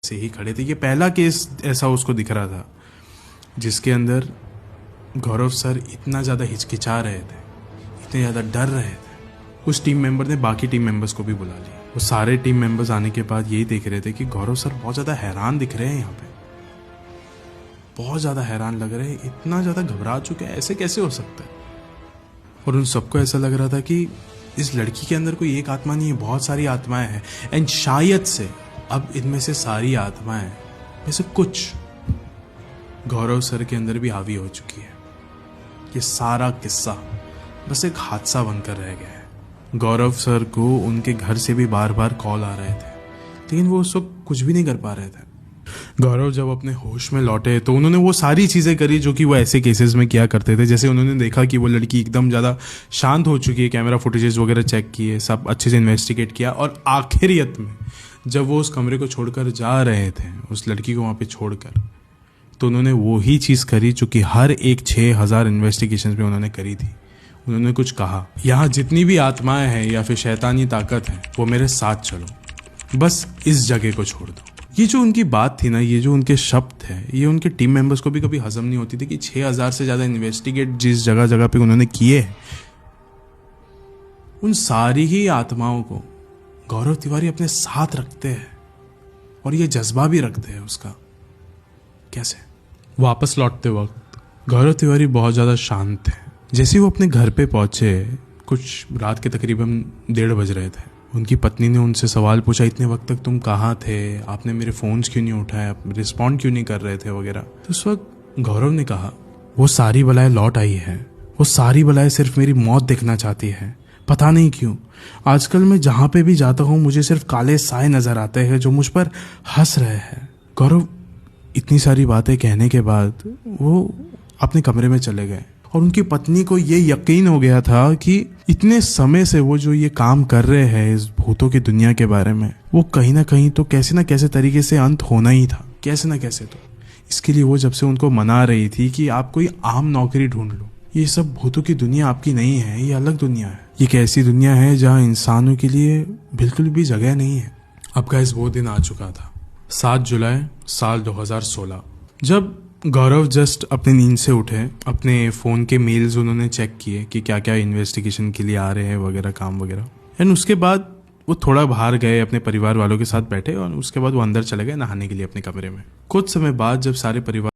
से ही खड़े थे। ये पहला केस ऐसा उसको दिख रहा था जिसके अंदर गौरव सर इतना ज़्यादा हिचकिचा रहे थे, इतने ज़्यादा डर रहे थे। उस टीम मेंबर ने बाकी टीम मेंबर्स को भी बुला लिया। वो सारे टीम मेंबर्स आने के बाद यही देख रहे थे कि गौरव सर बहुत ज़्यादा हैरान दिख रहे हैं, यहाँ पे बहुत ज़्यादा हैरान लग रहे हैं, इतना ज़्यादा घबरा चुके हैं, ऐसे कैसे हो सकता है। और उन सबको ऐसा लग रहा था कि इस लड़की के अंदर कोई एक आत्मा नहीं है, बहुत सारी आत्माएं हैं। एंड शायद से अब इनमें से सारी आत्माएं में से कुछ गौरव सर के अंदर भी हावी हो चुकी है। ये सारा किस्सा बस एक हादसा बनकर रह गया है। गौरव सर को उनके घर से भी बार बार कॉल आ रहे थे, लेकिन वो उस वक्त कुछ भी नहीं कर पा रहे थे। गौरव जब अपने होश में लौटे तो उन्होंने वो सारी चीज़ें करी जो कि वो ऐसे केसेस में किया करते थे। जैसे उन्होंने देखा कि वो लड़की एकदम ज़्यादा शांत हो चुकी है, कैमरा फुटेजेस वगैरह चेक किए, सब अच्छे से इन्वेस्टिगेट किया, और आखिरियत में जब वो उस कमरे को छोड़कर जा रहे थे, उस लड़की को वहाँ पे छोड़कर, तो उन्होंने वो ही चीज़ करी जो कि हर एक 6000 इन्वेस्टिगेशन में उन्होंने करी थी। उन्होंने कुछ कहा, यहाँ जितनी भी आत्माएं हैं या फिर शैतानी ताकत है वो मेरे साथ चलो, बस इस जगह को छोड़ दो। ये जो उनकी बात थी ना, ये जो उनके शब्द थे, ये उनके टीम मेंबर्स को भी कभी हजम नहीं होती थी कि 6000 से ज़्यादा इन्वेस्टिगेट जिस जगह जगह पे उन्होंने किए, उन सारी ही आत्माओं को गौरव तिवारी अपने साथ रखते हैं, और ये जज्बा भी रखते हैं उसका। कैसे? वापस लौटते वक्त गौरव तिवारी बहुत ज़्यादा शांत थे। जैसे वो अपने घर पे पहुंचे, कुछ रात के तकरीबन 1:30 बज रहे थे, उनकी पत्नी ने उनसे सवाल पूछा, इतने वक्त तक तुम कहाँ थे, आपने मेरे फ़ोन्स क्यों नहीं उठाए, आप रिस्पॉन्ड क्यों नहीं कर रहे थे वगैरह। तो उस वक्त गौरव ने कहा, वो सारी बलाएं लौट आई है, वो सारी बलाएं सिर्फ मेरी मौत देखना चाहती है। पता नहीं क्यों आजकल मैं जहाँ पे भी जाता हूँ मुझे सिर्फ काले साए नजर आते हैं जो मुझ पर हंस रहे हैं। गौरव इतनी सारी बातें कहने के बाद वो अपने कमरे में चले गए, और उनकी पत्नी को ये यकीन हो गया था कि इतने समय से वो जो ये काम कर रहे हैं इस भूतों की दुनिया के बारे में, वो कहीं ना कहीं तो कैसे ना कैसे तरीके से अंत होना ही था, कैसे ना कैसे। तो इसके लिए वो जब से उनको मना रही थी कि आप कोई आम नौकरी ढूंढ लो, ये सब भूतों की दुनिया आपकी नहीं है, ये अलग दुनिया है, ये एक ऐसी दुनिया है जहाँ इंसानों के लिए बिल्कुल भी जगह नहीं है। अब गाइस वो दिन आ चुका था, 7 जुलाई साल 2016, जब गौरव जस्ट अपने नींद से उठे, अपने फ़ोन के मेल्स उन्होंने चेक किए कि क्या क्या इन्वेस्टिगेशन के लिए आ रहे हैं वगैरह, काम वगैरह। एंड उसके बाद वो थोड़ा बाहर गए, अपने परिवार वालों के साथ बैठे, और उसके बाद वो अंदर चले गए नहाने के लिए अपने कमरे में। कुछ समय बाद जब सारे परिवार